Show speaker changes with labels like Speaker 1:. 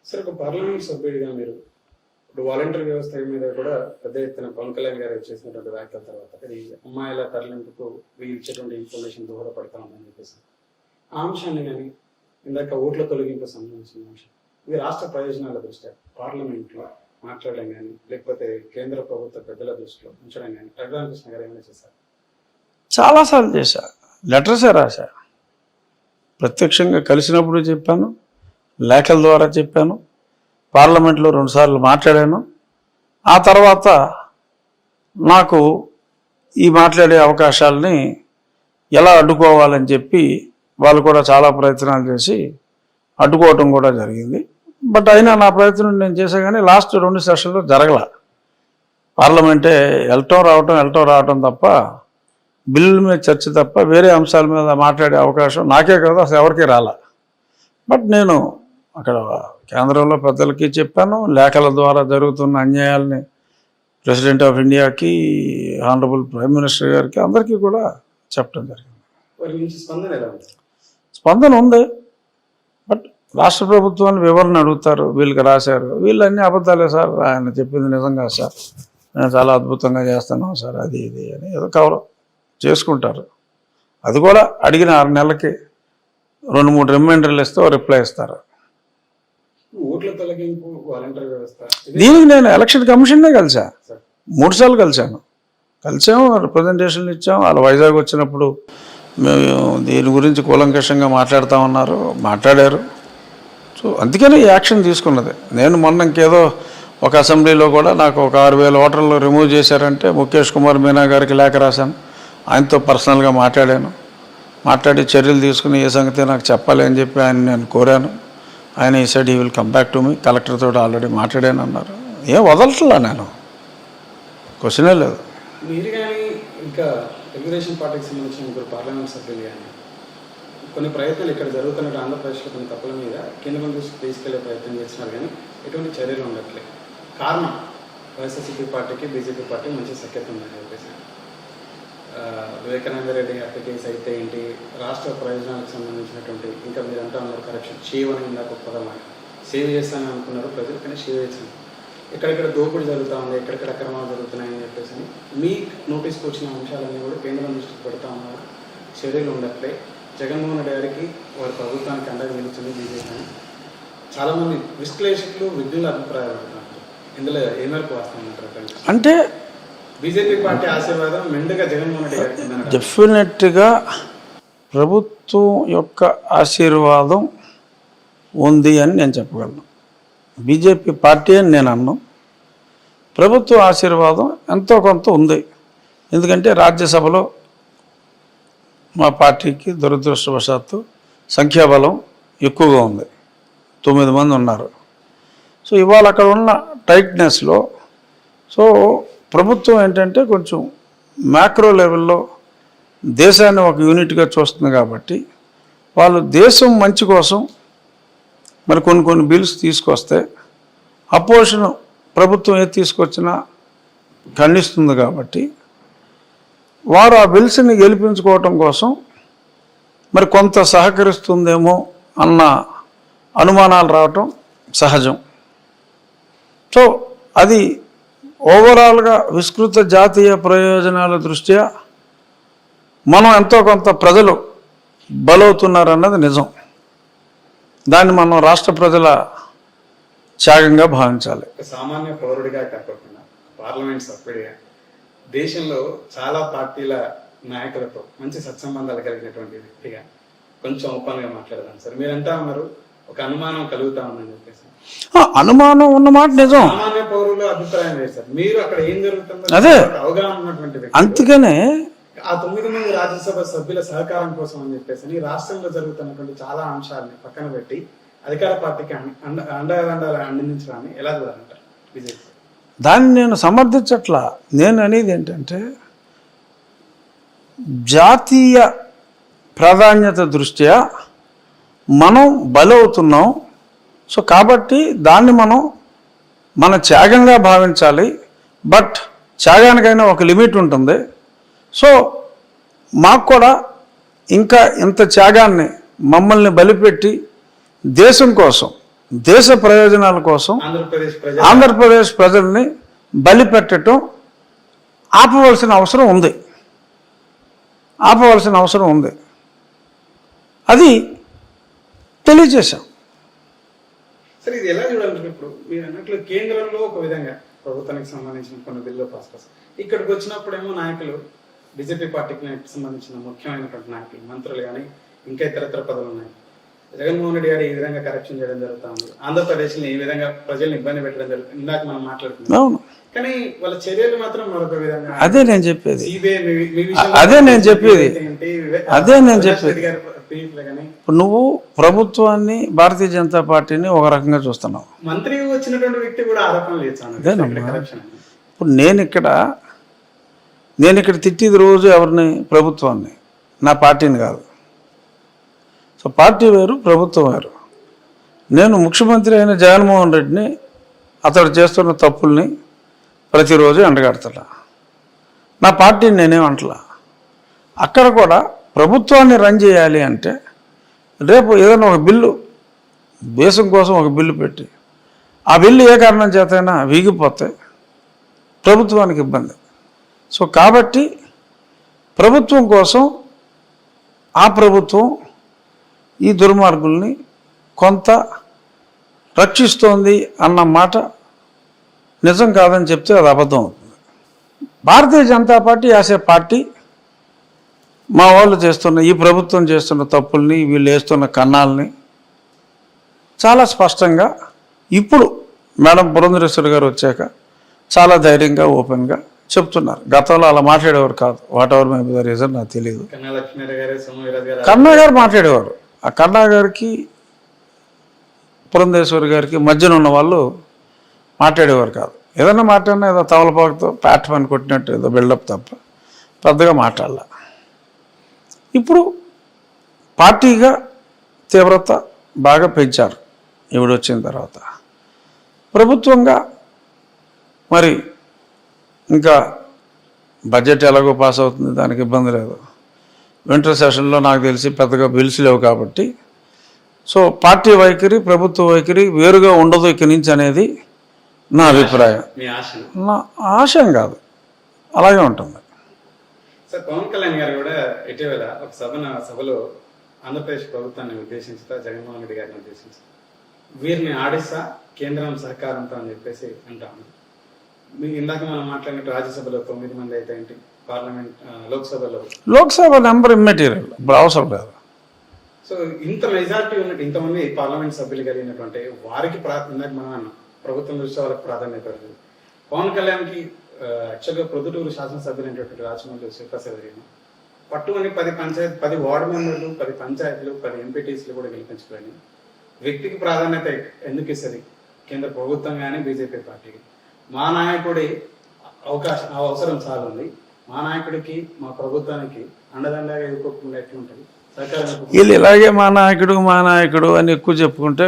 Speaker 1: Sir ఒక parliament సభ్యుడిగా మీరు ఇప్పుడు వాలంటీర్ వ్యవస్థ మీద కూడా పెద్ద ఎత్తున పవన్ కళ్యాణ్ గారు చేసినటువంటి వ్యాఖ్యల తర్వాత ఇది అమ్మాయిల తరలింపుకు వీళ్ళు ఇచ్చేటువంటి ఇన్ఫర్మేషన్ దోహదపడతా ఉందని చెప్పేసి ఆ అంశాన్ని కానీ ఇందాక ఓట్ల తొలగింపు సంబంధించిన అంశం ఇది రాష్ట్ర ప్రయోజనాల దృష్ట్యా పార్లమెంట్లో మాట్లాడడం కానీ లేకపోతే కేంద్ర ప్రభుత్వ పెద్దల దృష్టిలో ఉంచడం కానీ రఘురామకృష్ణ గారు ఏమైనా చేశారు?
Speaker 2: చాలాసార్లు చేశా, లెటర్సే రాశా, ప్రత్యక్షంగా కలిసినప్పుడు చెప్పాను, లేఖల ద్వారా చెప్పాను, పార్లమెంట్లో 2 సార్లు మాట్లాడాను. ఆ తర్వాత నాకు ఈ మాట్లాడే అవకాశాలని ఎలా అడ్డుకోవాలని చెప్పి వాళ్ళు కూడా చాలా ప్రయత్నాలు చేసి అడ్డుకోవటం కూడా జరిగింది. బట్ అయినా నా ప్రయత్నం నేను చేసా, కానీ లాస్ట్ 2 సెషన్లో జరగల. పార్లమెంటే వెళ్ళటం రావటం తప్ప బిల్లుల మీద చర్చ తప్ప వేరే అంశాల మీద మాట్లాడే అవకాశం నాకే కదా అసలు ఎవరికీ రాల. బట్ నేను అక్కడ కేంద్రంలో పెద్దలకి చెప్పాను, లేఖల ద్వారా జరుగుతున్న అన్యాయాలని ప్రెసిడెంట్ ఆఫ్ ఇండియాకి, ఆనరబుల్ ప్రైమ్ మినిస్టర్ గారికి, అందరికీ కూడా చెప్పడం జరిగింది. స్పందన ఉంది. బట్ రాష్ట్ర ప్రభుత్వాన్ని వివరణ అడుగుతారు, వీళ్ళకి రాశారు, వీళ్ళు అన్ని అబద్ధాలే సార్, ఆయన చెప్పింది నిజంగా సార్, నేను చాలా అద్భుతంగా చేస్తున్నాం సార్, అది ఇది అని ఏదో కవర్ చేసుకుంటారు. అది కూడా అడిగిన 6 నెలలకి 2-3 రిమైండర్లు ఇస్తే రిప్లై ఇస్తారు. దీనికి నేను ఎలక్షన్ కమిషన్నే కలిసా, 3 సార్లు కలిసాము, రిప్రజెంటేషన్లు ఇచ్చాము. వాళ్ళు వైజాగ్ వచ్చినప్పుడు మేము దీని గురించి కూలంకషంగా మాట్లాడారు. సో అందుకనే ఈ యాక్షన్ తీసుకున్నది. నేను మొన్న ఇంకేదో ఒక అసెంబ్లీలో కూడా నాకు ఒక 6,000 ఓటర్లు రిమూవ్ చేశారంటే ముఖేష్ కుమార్ మీనా గారికి లేఖ రాశాను, ఆయనతో పర్సనల్గా మాట్లాడి చర్యలు తీసుకుని ఏ సంగతి నాకు చెప్పాలి అని చెప్పి ఆయన నేను కోరాను. ఆయన ఈ side he will come back to me, collector తోటి ఆల్రెడీ మాట్లాడాను అన్నారు. ఏం వదలట్లా, నేను క్వశ్చనే లేదు.
Speaker 1: మీరు కానీ ఇంకా తెలుగుదేశం పార్టీకి సంబంధించిన ముగ్గురు పార్లమెంట్ సభ్యులు కానీ కొన్ని ప్రయత్నాలు ఇక్కడ జరుగుతున్నట్టు ఆంధ్రప్రదేశ్లో కొన్ని తప్పుల మీద కేంద్రం దృష్టికి తీసుకెళ్లే ప్రయత్నం చేస్తున్నారు, కానీ ఎటువంటి చర్యలు ఉండట్లేదు. కారణం వైఎస్ఆర్సీపీ పార్టీకి బీజేపీ పార్టీ మంచి సఖ్యత ఉందని చెప్పేసి వివేకానంద రెడ్డి హత్య కేసు అయితే ఏంటి, రాష్ట్ర ప్రయోజనాలకు సంబంధించినటువంటి ఇంకా మీరంతా ఉన్నారు కరప్షన్, షేవ్ అని ఇందాక ఒక పదం సేవ్ చేస్తానని అనుకున్నారు ప్రజలు, కానీ షేవ్ చేశాను. ఎక్కడెక్కడ దోపిడీ జరుగుతూ ఉంది, ఎక్కడెక్కడ అక్రమాలు జరుగుతున్నాయని చెప్పేసి మీ నోటీస్కి వచ్చిన అంశాలన్నీ కూడా కేంద్రం దృష్టికి పెడతా ఉన్నారు, చర్యలు ఉండట్లే. జగన్మోహన్ రెడ్డి గారికి వారి ప్రభుత్వానికి అండగా నిలుస్తుంది బీజేపీ అని చాలామంది విశ్లేషకులు, విజ్ఞుల అభిప్రాయాలు ఉంటున్నారు. ఇందులో ఏ మేరకు వాస్తవం
Speaker 2: అంటే
Speaker 1: బీజేపీ పార్టీ ఆశీర్వాదం మెండుగా జగన్మోహన్ రెడ్డి గారికి
Speaker 2: డెఫినెట్గా ప్రభుత్వం యొక్క ఆశీర్వాదం ఉంది అని నేను చెప్పగలను. బీజేపీ పార్టీ అని నేను అన్నాను, ప్రభుత్వ ఆశీర్వాదం ఎంతో కొంత ఉంది. ఎందుకంటే రాజ్యసభలో మా పార్టీకి దురదృష్టవశాత్తు సంఖ్యాబలం ఎక్కువగా ఉంది, 9 మంది ఉన్నారు. సో ఇవాళ అక్కడ ఉన్న టైట్నెస్లో ప్రభుత్వం ఏంటంటే కొంచెం మ్యాక్రో లెవెల్లో దేశాన్ని ఒక యూనిట్గా చూస్తుంది కాబట్టి వాళ్ళు దేశం మంచి కోసం మరి కొన్ని బిల్స్ తీసుకొస్తే అపోజిషన్ ప్రభుత్వం ఏది తీసుకొచ్చినా ఖండిస్తుంది కాబట్టి వారు ఆ బిల్స్ని గెలిపించుకోవటం కోసం మరి కొంత సహకరిస్తుందేమో అన్న అనుమానాలు రావటం సహజం. సో అది ఓవరాల్గా విస్తృత జాతీయ ప్రయోజనాల దృష్ట్యా మనం ఎంతో కొంత ప్రజలు బలవుతున్నారన్నది నిజం. దాన్ని మనం రాష్ట్ర ప్రజల త్యాగంగా భావించాలి.
Speaker 1: సామాన్య పౌరుడిగా కాకుండా పార్లమెంట్ సభ్యుడిగా దేశంలో చాలా పార్టీల నాయకులతో మంచి సత్సంబంధాలు కలిగినటువంటి వ్యక్తిగా కొంచెం ఓపెన్గా మాట్లాడదాం సార్. మీరంతా ఉన్నారు, ఒక అనుమానం కలుగుతా ఉందని చెప్పేసి.
Speaker 2: అనుమానం ఉన్నమాట నిజం,
Speaker 1: సామాన్య పౌరుల అభిప్రాయం లేదు సార్. మీరు అక్కడ ఏం జరుగుతుందో
Speaker 2: అదే
Speaker 1: అవగాహన ఉన్నటువంటి వ్యక్తి.
Speaker 2: అందుకనే
Speaker 1: ఆ 9 మంది రాజ్యసభ సభ్యుల సహకారం కోసం అని చెప్పేసి రాష్ట్రంలో జరుగుతున్నటువంటి చాలా అంశాలని పక్కన పెట్టి అధికార పార్టీకి అండదండాలు అందించడాన్ని ఎలా చూడాలంటారు బీజేపీ?
Speaker 2: దాన్ని నేను సమర్థించట్లా. నేను అనేది ఏంటంటే జాతీయ ప్రాధాన్యత దృష్ట్యా మనం బలవుతున్నాం. సో కాబట్టి దాన్ని మనం మన త్యాగంగా భావించాలి. బట్ త్యాగానికైనా ఒక లిమిట్ ఉంటుంది. సో మాకు కూడా ఇంకా ఇంత త్యాగాన్ని మమ్మల్ని బలిపెట్టి దేశం కోసం దేశ ప్రయోజనాల కోసం ఆంధ్రప్రదేశ్ ప్రజల్ని బలి పెట్టడం ఆపవలసిన అవసరం ఉంది. అది తెలియజేశాం.
Speaker 1: సరే, ఇది ఎలా చూడాలి? ఇప్పుడు మీరు అన్నట్లు కేంద్రంలో ఒక విధంగా ప్రభుత్వానికి సంబంధించిన కొన్ని బిల్లు పాస్ చేస్తారు. ఇక్కడికి వచ్చినప్పుడేమో నాయకులు బీజేపీ పార్టీకి సంబంధించిన ముఖ్యమైనటువంటి నాయకులు, మంత్రులు కానీ ఇంకా ఇతరత్ర పదవులు ఉన్నాయి. జగన్మోహన్ రెడ్డి గారు ఈ విధంగా కరప్షన్ చేయడం జరుగుతూ ఉంది. ఆంధ్రప్రదేశ్ని ఈ విధంగా ప్రజల్ని ఇబ్బంది పెట్టడం జరుగుతుంది. ఇందాక మనం మాట్లాడుతున్నాం.
Speaker 2: అవును,
Speaker 1: కానీ వాళ్ళ చర్యలు మాత్రం మరొక విధంగా.
Speaker 2: అదే నేను చెప్పేది. ఇప్పుడు నువ్వు ప్రభుత్వాన్ని, భారతీయ జనతా పార్టీని ఒక రకంగా చూస్తున్నావు.
Speaker 1: మంత్రి వచ్చినటువంటి వ్యక్తి కూడా ఆరోపణలు చేస్తాను.
Speaker 2: ఇప్పుడు నేను ఇక్కడ తిట్టేది రోజు ఎవరిని? ప్రభుత్వాన్ని, నా పార్టీని కాదు. సో పార్టీ వేరు, ప్రభుత్వం వేరు. నేను ముఖ్యమంత్రి అయిన జగన్మోహన్ రెడ్డిని, అతడు చేస్తున్న తప్పుల్ని ప్రతిరోజు ఎండగడతా. నా పార్టీని నేనేం అంటలా. అక్కడ కూడా ప్రభుత్వాన్ని రన్ చేయాలి అంటే రేపు ఏదైనా ఒక బిల్లు, దేశం కోసం ఒక బిల్లు పెట్టి ఆ బిల్లు ఏ కారణం చేతైనా వీగిపోతే ప్రభుత్వానికి ఇబ్బంది. సో కాబట్టి ప్రభుత్వం కోసం ఆ ప్రభుత్వం ఈ దుర్మార్గుల్ని కొంత రక్షిస్తోంది అన్న మాట నిజం కాదని చెప్తే అది అబద్ధం అవుతుంది. Bharatiya Janata party as a party మా వాళ్ళు చేస్తున్న, ఈ ప్రభుత్వం చేస్తున్న తప్పుల్ని, వీళ్ళు వేస్తున్న కన్నాల్ని చాలా స్పష్టంగా ఇప్పుడు మేడం పురంధరేశ్వరి గారు వచ్చాక చాలా ధైర్యంగా, ఓపెన్గా చెప్తున్నారు. గతంలో అలా మాట్లాడేవారు కాదు. What ever may be the reason నాకు తెలియదు. కన్నా గారు మాట్లాడేవారు. ఆ కన్నా గారికి, పురంధేశ్వరి గారికి మధ్యన ఉన్న వాళ్ళు మాట్లాడేవారు కాదు. ఏదైనా మాట్లాడినా ఏదో తవలపాకుతో ప్యాట్ పని కొట్టినట్టు ఏదో బిల్డప్ తప్ప పెద్దగా మాట్లాడాల. ఇప్పుడు పార్టీగా తీవ్రత బాగా పెంచారు ఈవిడ వచ్చిన తర్వాత. ప్రభుత్వంగా మరి ఇంకా బడ్జెట్ ఎలాగో పాస్ అవుతుంది, దానికి ఇబ్బంది లేదు. వింటర్ సెషన్లో నాకు తెలిసి పెద్దగా బిల్స్ లేవు కాబట్టి సో పార్టీ వైఖరి, ప్రభుత్వ వైఖరి వేరుగా ఉండదు ఇక్కడి నుంచి అనేది నా అభిప్రాయం. నా ఆశయం కాదు, అలాగే ఉంటుంది.
Speaker 1: సార్, పవన్ కళ్యాణ్ గారు కూడా ఇటీవల ఒక సభలో ఆంధ్రప్రదేశ్ ప్రభుత్వాన్ని ఉద్దేశించుతా, జగన్మోహన్ రెడ్డి గారిని ఉద్దేశించి వీరిని ఆడిస్తా కేంద్రం సహకారంతో అని చెప్పేసి అంటాము. మీకు ఇందాక మనం మాట్లాడినట్టు రాజ్యసభలో 9 మంది అయితే ఏంటి, పార్లమెంట్
Speaker 2: లోక్సభ నెంబర్ ఇమ్మెటీరియల్, ఇప్పుడు అవసరం లేదు.
Speaker 1: సో ఇంత మెజారిటీ ఉన్నట్టు, ఇంతమంది పార్లమెంట్ సభ్యులు కలిగినటువంటి వారికి ఇందాక మనం అన్నాం ప్రభుత్వం దృష్టి వాళ్ళకి ప్రాధాన్యత ఉంది. పవన్ కళ్యాణ్కి యాక్చువల్గా ప్రొద్దుటూరు శాసనసభ్యులైనటువంటి రాజమౌళి శ్రీప్రసాద్ గారిని పట్టుమని 10 వార్డు మెంబర్లు, 10 పంచాయతీలు, 10 ఎంపీటీసీలు కూడా గెలిపించుకొని వ్యక్తికి ప్రాధాన్యత ఎందుకు ఇస్తుంది కేంద్ర ప్రభుత్వం కానీ బీజేపీ పార్టీకి? మా నాయకుడి అవసరం చాలా ఉంది. మా నాయకుడికి, మా ప్రభుత్వానికి అండదండగా ఎదుర్కోకుండా ఎట్లుంటుంది?
Speaker 2: వీళ్ళు ఇలాగే మా నాయకుడు అని ఎక్కువ చెప్పుకుంటే